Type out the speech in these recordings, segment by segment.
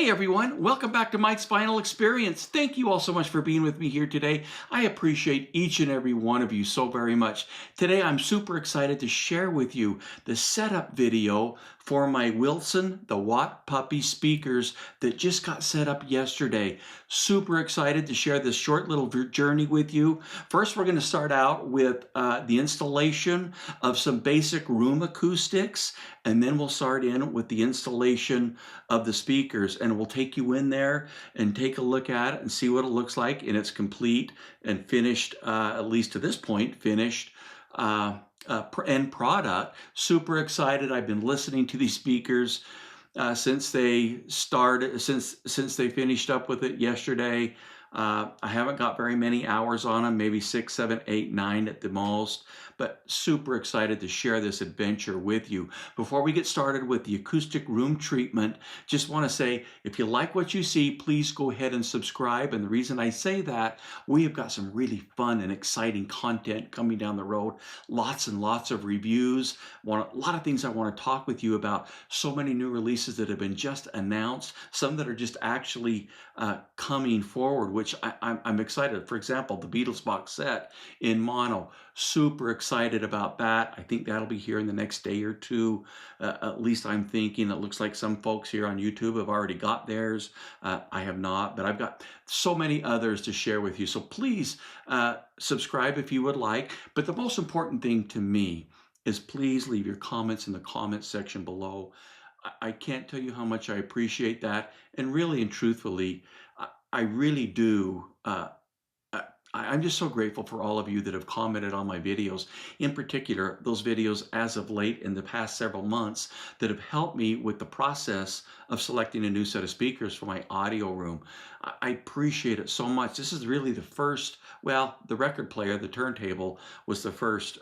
Hey everyone, welcome back to Mike's Final Experience. Thank you all so much for being with me here today. I appreciate each and every one of you so very much. Today I'm super excited to share with you the setup video for my Wilson, the W.A.S.P speakers that just got set up yesterday. Super excited to share this short little journey with you. First, we're going to start out with the installation of some basic room acoustics, and then we'll start in with the installation of the speakers, and we'll take you in there and take a look at it and see what it looks like in its complete and finished, at least to this point, finished end product. Super excited. I've been listening to these speakers since they started, since they finished up with it yesterday. I haven't got very many hours on them, maybe 6, 7, 8, 9 at the most, but super excited to share this adventure with you. Before we get started with the acoustic room treatment, just want to say, if you like what you see, please go ahead and subscribe. And the reason I say that, we have got some really fun and exciting content coming down the road. Lots and lots of reviews. A lot of things I want to talk with you about. So many new releases that have been just announced, some that are just actually coming forward, which I'm excited. For example, the Beatles box set in mono. Super excited about that. I think that'll be here in the next day or two. At least I'm thinking. It looks like some folks here on YouTube have already got theirs. I have not, but I've got so many others to share with you. So please subscribe if you would like. But the most important thing to me is please leave your comments in the comments section below. I can't tell you how much I appreciate that. And really and truthfully, I really do. I'm just so grateful for all of you that have commented on my videos, in particular, those videos as of late in the past several months that have helped me with the process of selecting a new set of speakers for my audio room. I appreciate it so much. This is really the first, well, the record player, the turntable, was the first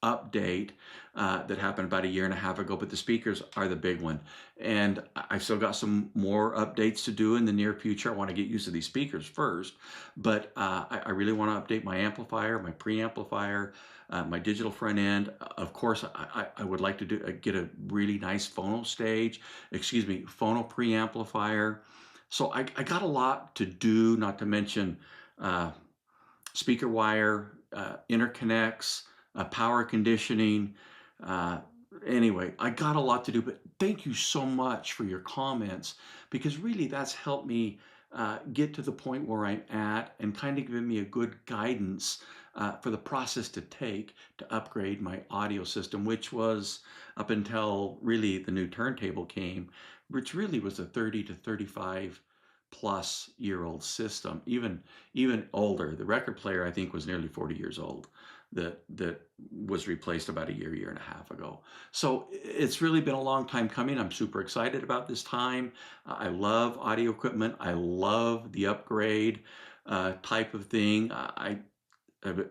update that happened about 1.5 years ago, but the speakers are the big one. And I've still got some more updates to do in the near future. I want to get used to these speakers first, but I really want to update my amplifier, my preamplifier, my digital front end. Of course, I would like to get a really nice phono preamplifier. So I got a lot to do, not to mention speaker wire, interconnects, power conditioning. Anyway, I got a lot to do, but thank you so much for your comments, because really that's helped me get to the point where I'm at and kind of given me a good guidance for the process to take to upgrade my audio system, which was up until really the new turntable came, which really was a 30 to 35 plus year old system, even older. The record player, I think, was nearly 40 years old. That was replaced about 1.5 years ago. So it's really been a long time coming. I'm super excited about this time. I love audio equipment. I love the upgrade type of thing. I'm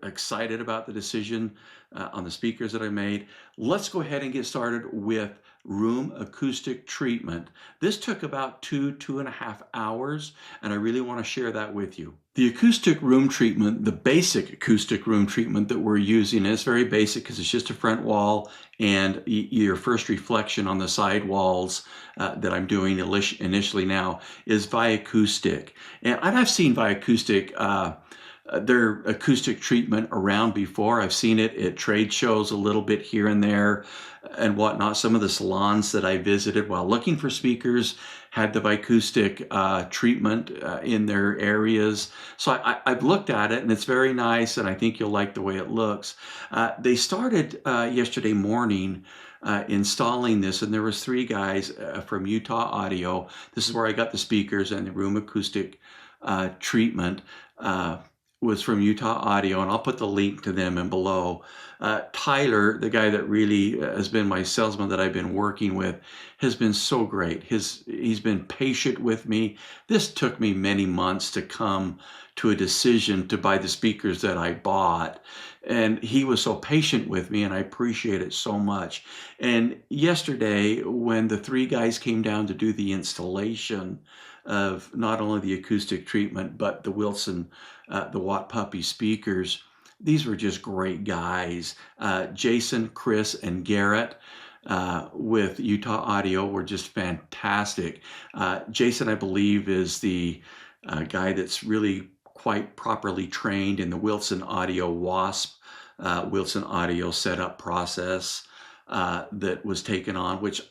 excited about the decision on the speakers that I made. Let's go ahead and get started with room acoustic treatment. This took about 2.5 hours, and I really want to share that with you. The acoustic room treatment, the basic acoustic room treatment that we're using, is very basic because it's just a front wall and your first reflection on the side walls that I'm doing initially now is ViAcoustic. And I've seen ViAcoustic, their acoustic treatment around before. I've seen it at trade shows a little bit here and there and whatnot. Some of the salons that I visited while looking for speakers had the ViAcoustic treatment in their areas. So I've looked at it and it's very nice, and I think you'll like the way it looks. They started yesterday morning installing this, and there was 3 guys from Utah Audio. This is where I got the speakers, and the room acoustic treatment was from Utah Audio, and I'll put the link to them in below. Tyler, the guy that really has been my salesman that I've been working with, has been so great. He's been patient with me. This took me many months to come to a decision to buy the speakers that I bought, and he was so patient with me, and I appreciate it so much. And yesterday, when the 3 guys came down to do the installation of not only the acoustic treatment, but the Wilson, the W.A.S.P speakers, these were just great guys. Jason, Chris, and Garrett. with Utah Audio were just fantastic. Jason, I believe, is the guy that's really quite properly trained in the Wilson Audio W.A.S.P, Wilson Audio setup process that was taken on, which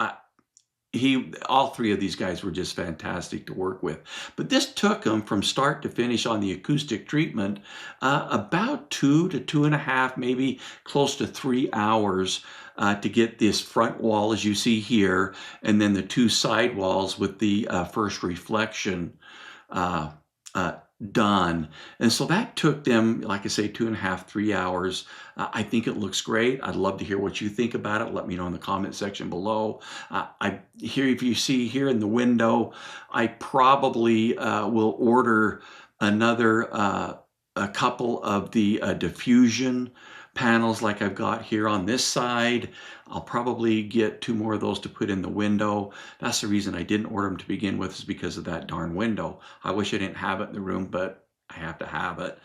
all three of these guys were just fantastic to work with. But this took them from start to finish on the acoustic treatment about 2 to 2.5, maybe close to 3 hours to get this front wall, as you see here, and then the two side walls with the first reflection done. And so that took them, like I say, 2.5, 3 hours. I think it looks great. I'd love to hear what you think about it. Let me know in the comment section below. If you see here in the window, I probably will order another a couple of the diffusion panels like I've got here on this side. I'll probably get 2 more of those to put in the window. That's the reason I didn't order them to begin with, is because of that darn window. I wish I didn't have it in the room, but I have to have it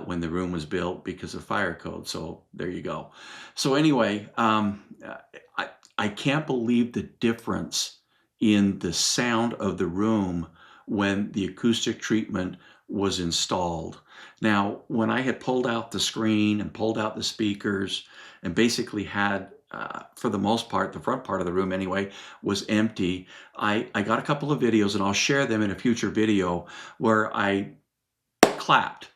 when the room was built because of fire code. So there you go. So anyway, I can't believe the difference in the sound of the room when the acoustic treatment was installed. Now, when I had pulled out the screen and pulled out the speakers and basically had, for the most part, the front part of the room anyway, was empty, I got a couple of videos, and I'll share them in a future video, where I clapped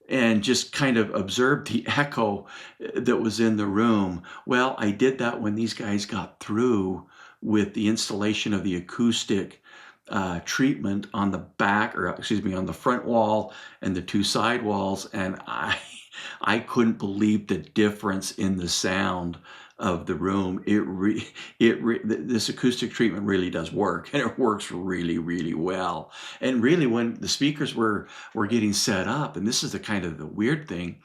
and just kind of observed the echo that was in the room. Well, I did that when these guys got through with the installation of the acoustic treatment on the back, or excuse me, on the front wall and the two side walls, and I couldn't believe the difference in the sound of the room. This acoustic treatment really does work, and it works really, really well. And really, when the speakers were getting set up, and this is the kind of the weird thing,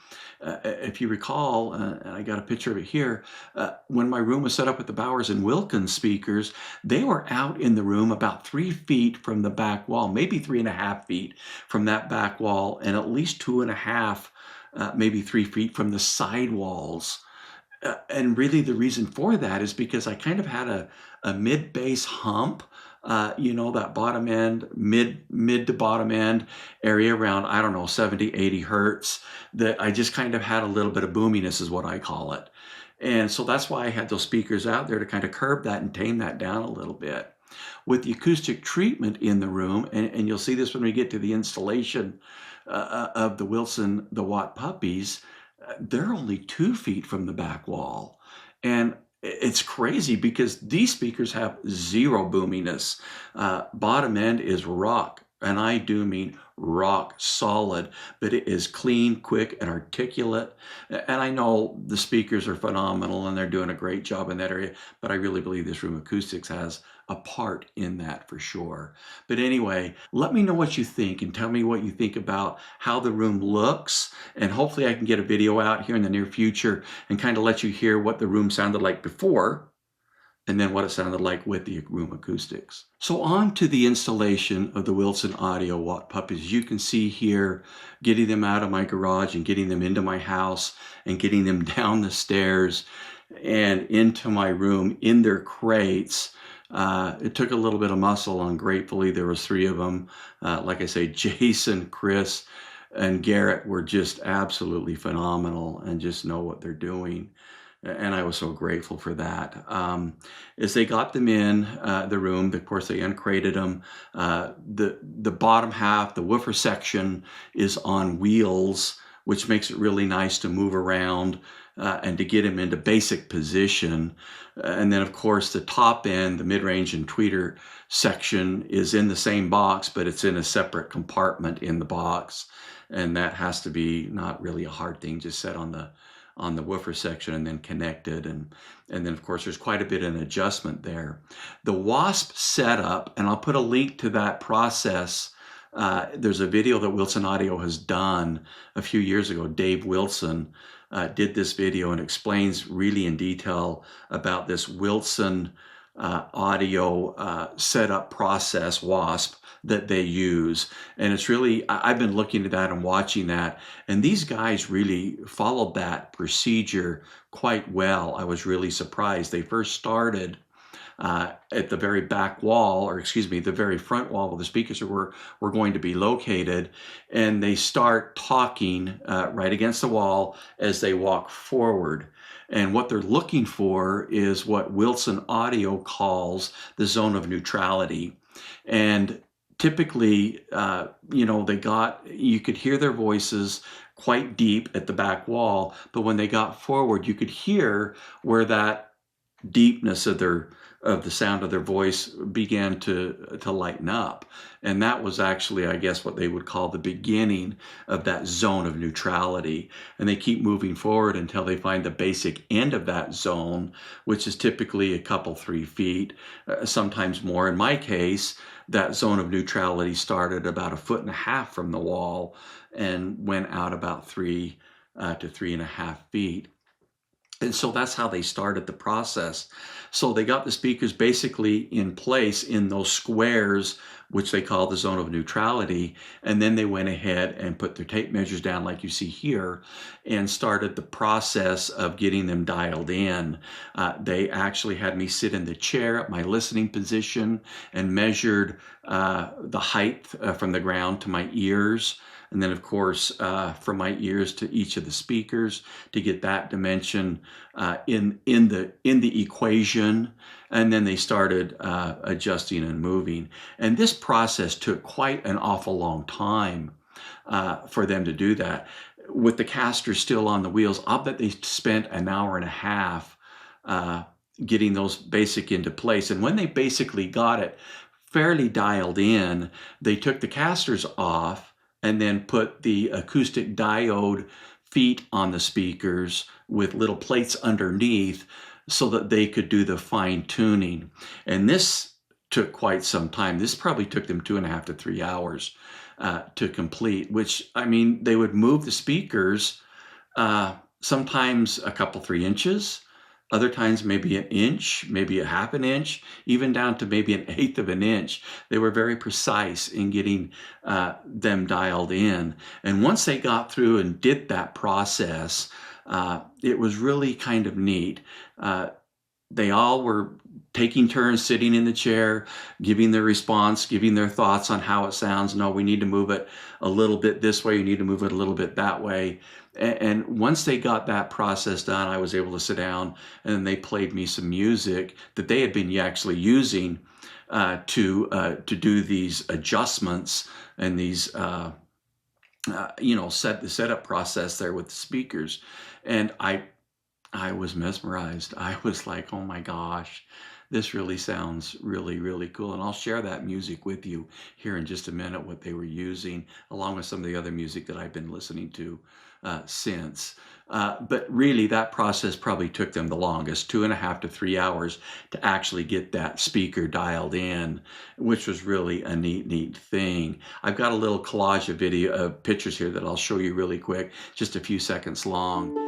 if you recall, and I got a picture of it here, when my room was set up with the Bowers and Wilkins speakers, they were out in the room about 3 feet from the back wall, maybe 3.5 feet from that back wall, and at least 2.5, maybe 3 feet from the side walls. And really the reason for that is because I kind of had a mid-bass hump, that bottom end, mid to bottom end area around, I don't know, 70, 80 hertz, that I just kind of had a little bit of boominess, is what I call it. And so that's why I had those speakers out there to kind of curb that and tame that down a little bit. With the acoustic treatment in the room, and you'll see this when we get to the installation of the Wilson, the Watt Puppies, they're only 2 feet from the back wall. And it's crazy because these speakers have zero boominess. Bottom end is rock, and I do mean rock solid, but it is clean, quick, and articulate. And I know the speakers are phenomenal and they're doing a great job in that area, but I really believe this room acoustics has a part in that for sure. But anyway, let me know what you think, and tell me what you think about how the room looks, and hopefully I can get a video out here in the near future and kind of let you hear what the room sounded like before, and then what it sounded like with the room acoustics. So on to the installation of the Wilson Audio Watt Puppies. You can see here, getting them out of my garage and getting them into my house and getting them down the stairs and into my room in their crates. It took a little bit of muscle, and gratefully there was 3 of them. Like I say, Jason, Chris, and Garrett were just absolutely phenomenal and just know what they're doing. And I was so grateful for that. As they got them in the room, of course, they uncrated them. The bottom half, the woofer section, is on wheels, which makes it really nice to move around and to get them into basic position. And then, of course, the top end, the mid-range and tweeter section, is in the same box, but it's in a separate compartment in the box. And that has to be not really a hard thing, just set on the woofer section and then connected. And then, of course, there's quite a bit of an adjustment there. The W.A.S.P setup, and I'll put a link to that process. There's a video that Wilson Audio has done a few years ago. Dave Wilson did this video and explains really in detail about this Wilson audio setup process, W.A.S.P, that they use. And it's really, I've been looking at that and watching that. And these guys really followed that procedure quite well. I was really surprised. They first started at the very back wall, or excuse me, the very front wall where the speakers were going to be located. And they start talking right against the wall as they walk forward. And what they're looking for is what Wilson Audio calls the zone of neutrality. And typically, you could hear their voices quite deep at the back wall, but when they got forward, you could hear where that deepness of the sound of their voice began to lighten up. And that was actually, I guess, what they would call the beginning of that zone of neutrality. And they keep moving forward until they find the basic end of that zone, which is typically a couple, 3 feet, sometimes more. In my case, that zone of neutrality started about 1.5 feet from the wall and went out about 3 to 3.5 feet. And so that's how they started the process. So they got the speakers basically in place in those squares, which they call the zone of neutrality. And then they went ahead and put their tape measures down like you see here and started the process of getting them dialed in. They actually had me sit in the chair at my listening position and measured the height from the ground to my ears. And then, of course, from my ears to each of the speakers to get that dimension in the equation. And then they started adjusting and moving. And this process took quite an awful long time for them to do that. With the casters still on the wheels, I'll bet they spent 1.5 hours getting those basic into place. And when they basically got it fairly dialed in, they took the casters off and then put the acoustic diode feet on the speakers with little plates underneath so that they could do the fine tuning. And this took quite some time. This probably took them 2.5 to 3 hours to complete, which, I mean, they would move the speakers sometimes a couple, 3 inches, other times maybe 1 inch, maybe 1/2 inch, even down to maybe 1/8 of an inch. They were very precise in getting them dialed in. And once they got through and did that process, it was really kind of neat. They all were taking turns sitting in the chair, giving their response, giving their thoughts on how it sounds. No, we need to move it a little bit this way. You need to move it a little bit that way. And once they got that process done, I was able to sit down and then they played me some music that they had been actually using to do these adjustments and these, the setup process there with the speakers. And I was mesmerized. I was like, oh my gosh, this really sounds really, really cool. And I'll share that music with you here in just a minute, what they were using, along with some of the other music that I've been listening to since. But really, that process probably took them the longest, 2.5 to 3 hours to actually get that speaker dialed in, which was really a neat thing. I've got a little collage of video of pictures here that I'll show you really quick, just a few seconds long.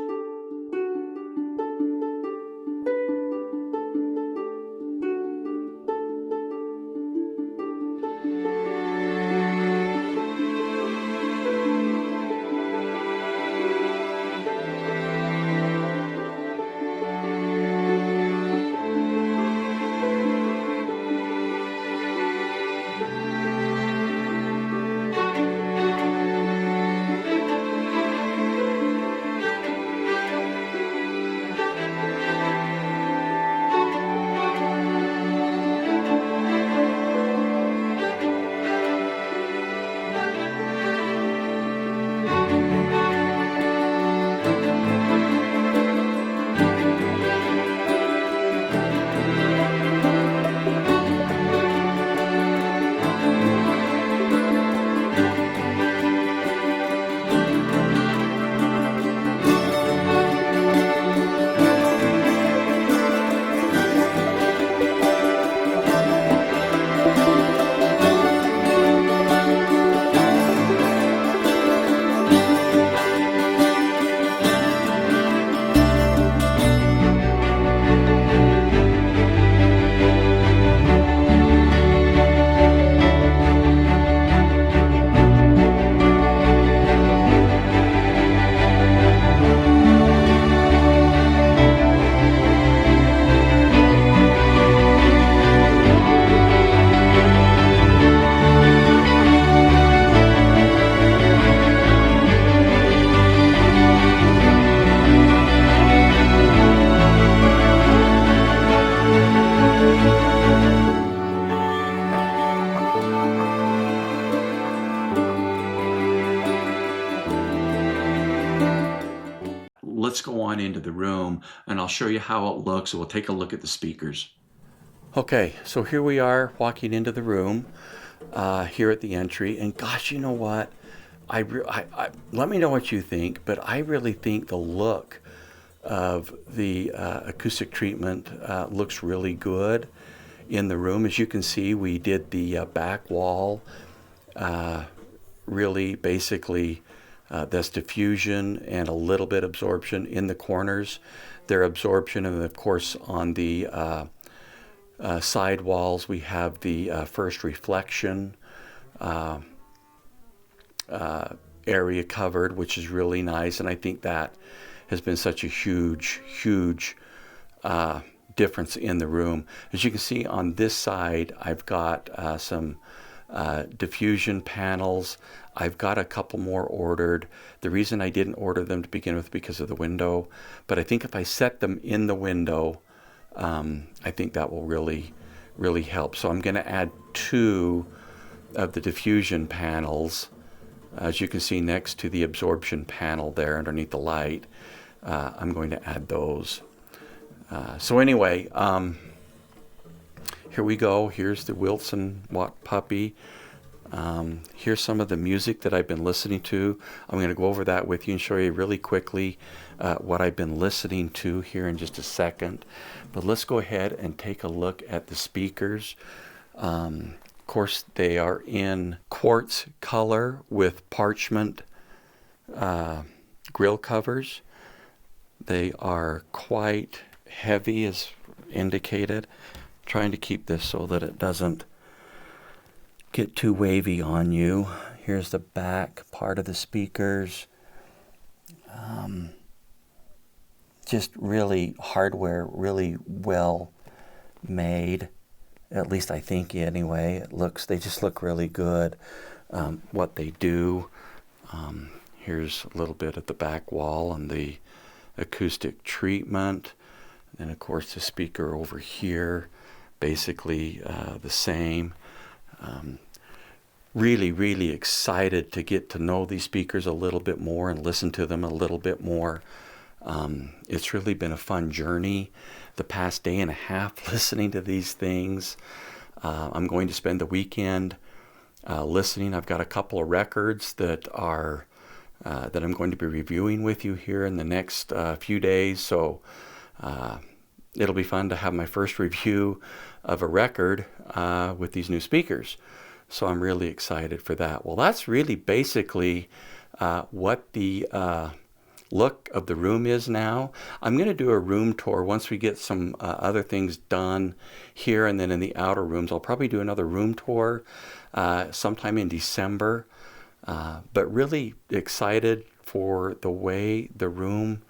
let's go on into the room and I'll show you how it looks. So we'll take a look at the speakers. Okay, so here we are walking into the room here at the entry, and gosh, you know what? Let me know what you think, but I really think the look of the acoustic treatment looks really good in the room. As you can see, we did the back wall, really basically that's diffusion and a little bit absorption in the corners. Their absorption, and of course on the side walls we have the first reflection area covered, which is really nice, and I think that has been such a huge difference in the room. As you can see on this side, I've got some diffusion panels. I've got a couple more ordered. The reason I didn't order them to begin with because of the window, but I think if I set them in the window, I think that will really help. So I'm going to add 2 of the diffusion panels, as you can see next to the absorption panel there underneath the light. I'm going to add those. So anyway, here we go. Here's the Wilson Watt Puppie. Here's some of the music that I've been listening to. I'm going to go over that with you and show you really quickly what I've been listening to here in just a second. But let's go ahead and take a look at the speakers. Of course, they are in quartz color with parchment grill covers. They are quite heavy as indicated. Trying to keep this so that it doesn't get too wavy on you. Here's the back part of the speakers. Just really hardware, really well made. At least I think anyway. They just look really good. What they do. Here's a little bit at the back wall and the acoustic treatment. And of course the speaker over here, basically the same. Really excited to get to know these speakers a little bit more and listen to them a little bit more. It's really been a fun journey the past day and a half listening to these things. I'm going to spend the weekend listening. I've got a couple of records that are that I'm going to be reviewing with you here in the next few days. So it'll be fun to have my first review of a record with these new speakers. So I'm really excited for that. Well, that's really basically what the look of the room is now. I'm going to do a room tour once we get some other things done here, and then in the outer rooms I'll probably do another room tour sometime in December. But really excited for the way the room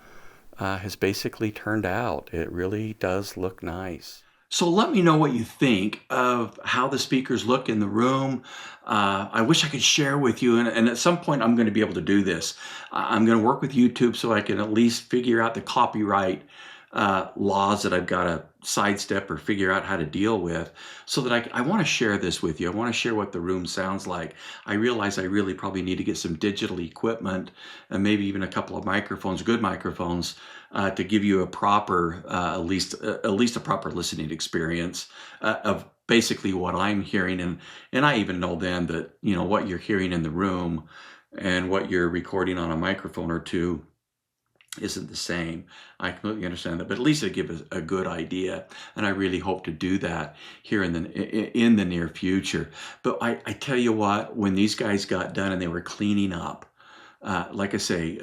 has basically turned out. It really does look nice. So let me know what you think of how the speakers look in the room. I wish I could share with you, and at some point I'm going to be able to do this. I'm going to work with YouTube so I can at least figure out the copyright laws that I've got to sidestep or figure out how to deal with, so that I want to share this with you. I want to share what the room sounds like. I realize I really probably need to get some digital equipment and maybe even a couple of microphones, good microphones, to give you a proper, at least a proper listening experience of basically what I'm hearing. And I even know then that, you know, what you're hearing in the room and what you're recording on a microphone or two isn't the same. I completely understand that, but at least it'll give us a good idea, and I really hope to do that here in the near future. But I tell you what, when these guys got done and they were cleaning up, like I say,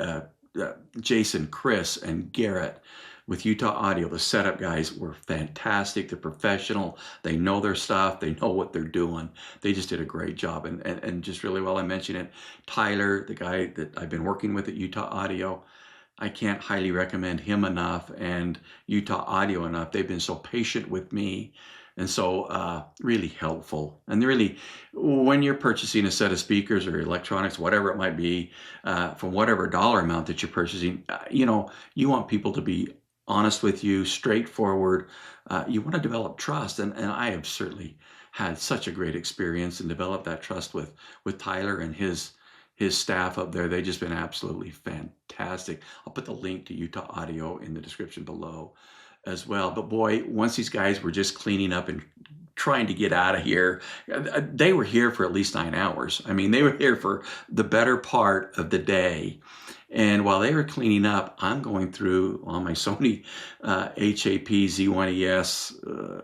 Jason, Chris, and Garrett with Utah Audio, the setup guys were fantastic. They're professional. They know their stuff. They know what they're doing. They just did a great job, and just really well. I mentioned it. Tyler, the guy that I've been working with at Utah Audio, I can't highly recommend him enough, and Utah Audio enough. They've been so patient with me, and so really helpful. And really, when you're purchasing a set of speakers or electronics, whatever it might be, from whatever dollar amount that you're purchasing, you know, you want people to be honest with you, straightforward. You want to develop trust, and I have certainly had such a great experience and developed that trust with Tyler and his his staff up there. They've just been absolutely fantastic. I'll put the link to Utah Audio in the description below as well. But boy, once these guys were just cleaning up and trying to get out of here, they were here for at least 9 hours. I mean, they were here for the better part of the day. And while they were cleaning up, I'm going through on my Sony HAP Z1ES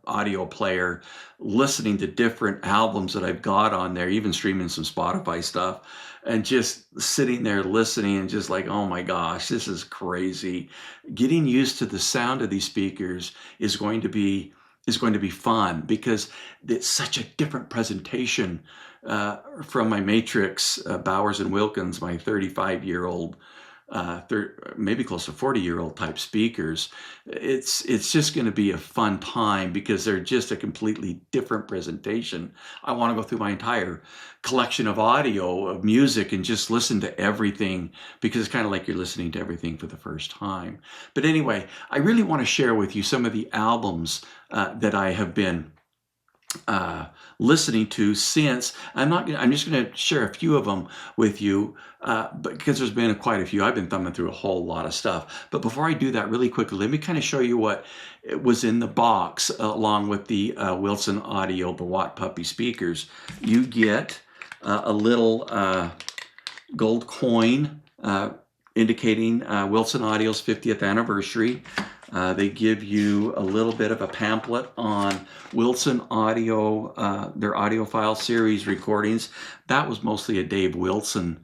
audio player, listening to different albums that I've got on there, even streaming some Spotify stuff, and just sitting there listening and just like, oh my gosh, this is crazy. Getting used to the sound of these speakers is going to be fun, because it's such a different presentation from my Matrix Bowers and Wilkins, my 35-year-old, maybe close to 40-year-old type speakers. It's just going to be a fun time, because they're just a completely different presentation. I want to go through my entire collection of audio of music and just listen to everything, because it's kind of like you're listening to everything for the first time. But anyway, I really want to share with you some of the albums that I have been listening to since. I'm just going to share a few of them with you, but because there's been quite a few. I've been thumbing through a whole lot of stuff. But before I do that, really quickly, let me kind of show you what was in the box along with the Wilson Audio, the W.A.S.P Puppie speakers. You get a little gold coin indicating Wilson Audio's 50th anniversary. They give you a little bit of a pamphlet on Wilson Audio, their audiophile series recordings. That was mostly a Dave Wilson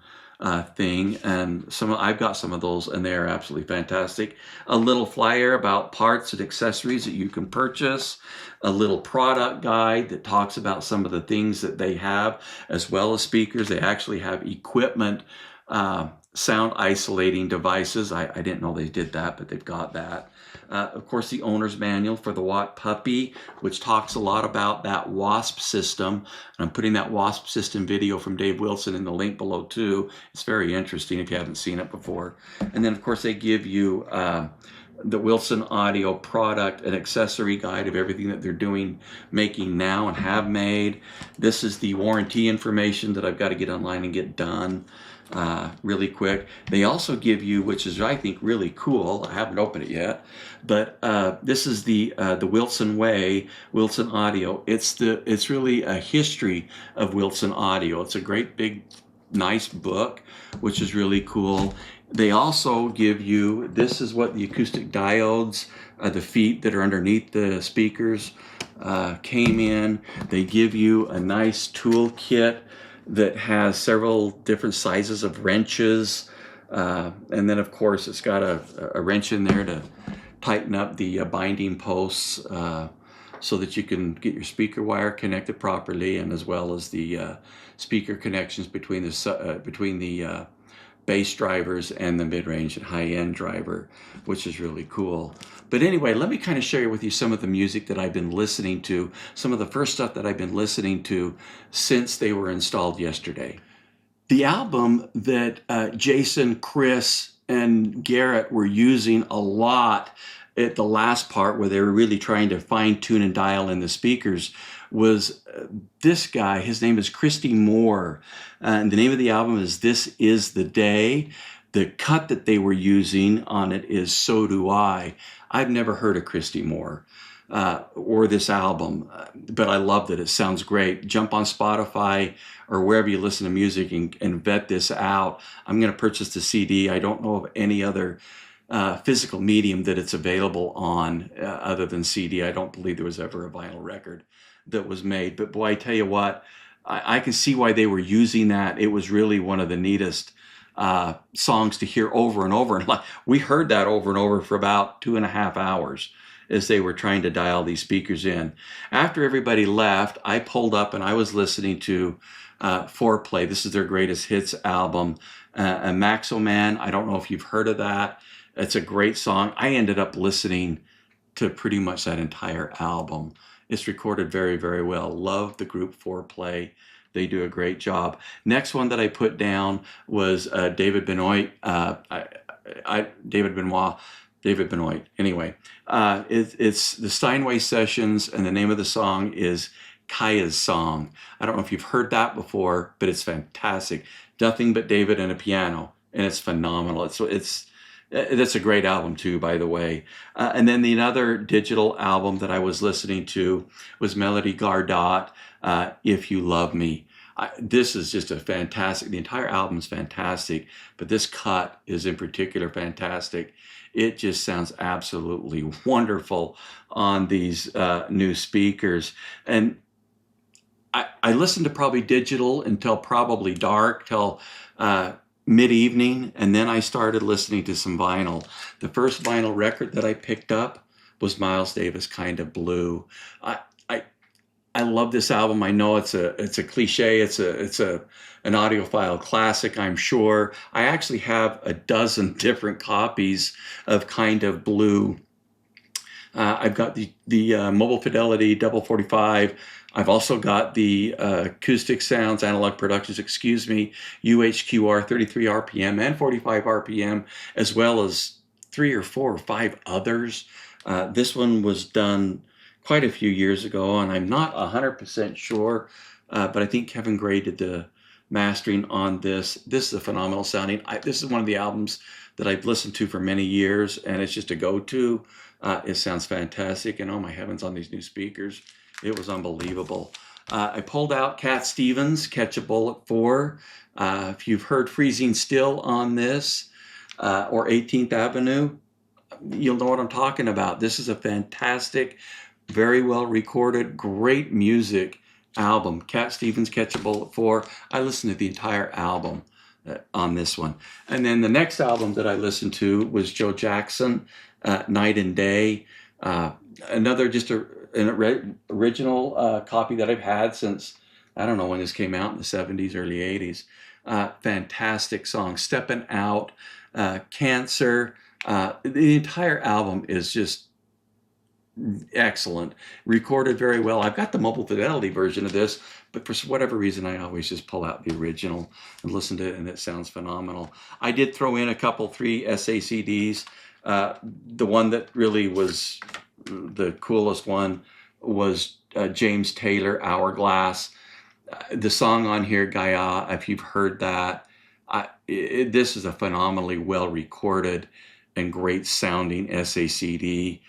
thing, and I've got some of those, and they are absolutely fantastic. A little flyer about parts and accessories that you can purchase. A little product guide that talks about some of the things that they have, as well as speakers. They actually have equipment, sound isolating devices. I didn't know they did that, but they've got that. Of course, the owner's manual for the W.A.S.P Puppie, which talks a lot about that W.A.S.P system. And I'm putting that W.A.S.P system video from Dave Wilson in the link below too. It's very interesting if you haven't seen it before. And then, of course, they give you the Wilson Audio product and accessory guide of everything that they're making now and have made. This is the warranty information that I've got to get online and get done really quick. They also give you, which is I think really cool, I haven't opened it yet, but this is the Wilson Way, Wilson Audio. It's really a history of Wilson Audio. It's a great big nice book, which is really cool. They also give you, this is what the acoustic diodes, the feet that are underneath the speakers came in. They give you a nice tool kit that has several different sizes of wrenches. And then, of course, it's got a wrench in there to tighten up the binding posts so that you can get your speaker wire connected properly, and as well as the speaker connections between the bass drivers and the mid-range and high-end driver, which is really cool. But anyway, let me kind of share with you some of the music that I've been listening to, some of the first stuff that I've been listening to since they were installed yesterday. The album that Jason, Chris, and Garrett were using a lot at the last part, where they were really trying to fine-tune and dial in the speakers, was this guy. His name is Christy Moore, and the name of the album is This Is the Day. The cut that they were using on it is So Do I. I've never heard of Christy Moore or this album, but I loved it. It sounds great. Jump on Spotify or wherever you listen to music and vet this out. I'm going to purchase the CD. I don't know of any other physical medium that it's available on other than CD. I don't believe there was ever a vinyl record that was made. But boy, I tell you what, I can see why they were using that. It was really one of the neatest songs to hear over and over. And we heard that over and over for about 2.5 hours as they were trying to dial these speakers in. After everybody left, I pulled up and I was listening to Foreplay. This is their greatest hits album. And Maxo Man, I don't know if you've heard of that. It's a great song. I ended up listening to pretty much that entire album. It's recorded very, very well. Love the group Foreplay. They do a great job. Next one that I put down was David Benoit. David Benoit. Anyway, it's the Steinway Sessions, and the name of the song is Kaya's song. I don't know if you've heard that before, but it's fantastic. Nothing but David and a piano, and it's phenomenal. That's a great album too, by the way. And then the other digital album that I was listening to was Melody Gardot, If You Love Me. This is just a fantastic, the entire album is fantastic, but this cut is in particular fantastic. It just sounds absolutely wonderful on these new speakers. And I listened to probably digital until probably dark, till mid-evening, and then I started listening to some vinyl. The first vinyl record that I picked up was Miles Davis' Kind of Blue. I love this album. I know it's a cliche. It's an audiophile classic, I'm sure. I actually have a dozen different copies of Kind of Blue. I've got the Mobile Fidelity Double 45. I've also got the Acoustic Sounds, Analog Productions, UHQR 33 RPM and 45 RPM, as well as 3 or 4 or 5 others. This one was done quite a few years ago, and I'm not 100% sure, but I think Kevin Gray did the mastering on this. This is a phenomenal sounding. This is one of the albums that I've listened to for many years, and it's just a go-to. It sounds fantastic, and oh my heavens, on these new speakers, it was unbelievable. I pulled out Cat Stevens' Catch a Bullet 4. If you've heard Freezing Still on this, or 18th Avenue, you'll know what I'm talking about. This is a fantastic, very well recorded, great music album. Cat Stevens' Catch a Bullet 4. I listened to the entire album on this one. And then the next album that I listened to was Joe Jackson, Night and Day. Another just an original copy that I've had since, I don't know when this came out, in the 70s, early 80s. Fantastic song. Steppin' Out, Cancer. The entire album is just excellent, recorded very well. I've got the Mobile Fidelity version of this, but for whatever reason, I always just pull out the original and listen to it, and it sounds phenomenal. I did throw in a couple, 3 SACDs. The one that really was the coolest one was James Taylor, Hourglass. The song on here, Gaia, if you've heard that, this is a phenomenally well recorded and great sounding SACD.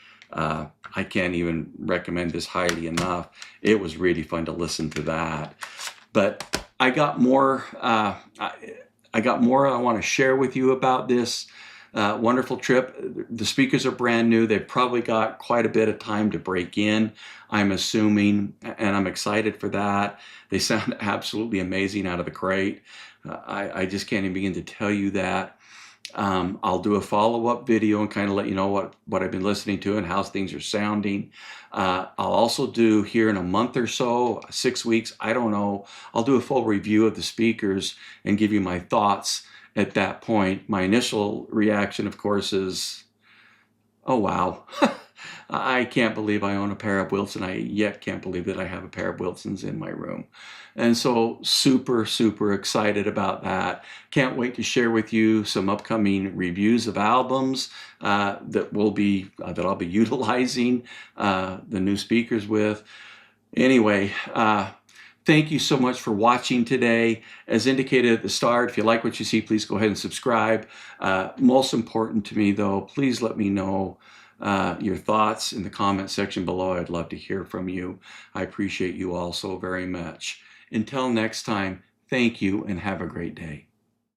I can't even recommend this highly enough. It was really fun to listen to that. But I got more I want to share with you about this wonderful trip. The speakers are brand new. They've probably got quite a bit of time to break in, I'm assuming, and I'm excited for that. They sound absolutely amazing out of the crate. I just can't even begin to tell you that. I'll do a follow-up video and kind of let you know what I've been listening to and how things are sounding. I'll also do, here in a month or so, 6 weeks, I don't know, I'll do a full review of the speakers and give you my thoughts at that point. My initial reaction, of course, is, oh wow, I can't believe I own a pair of Wilson. I yet can't believe that I have a pair of Wilsons in my room. And so super, super excited about that. Can't wait to share with you some upcoming reviews of albums that I'll be utilizing the new speakers with. Anyway, thank you so much for watching today. As indicated at the start, if you like what you see, please go ahead and subscribe. Most important to me, though, please let me know your thoughts in the comment section below. I'd love to hear from you. I appreciate you all so very much. Until next time, thank you and have a great day.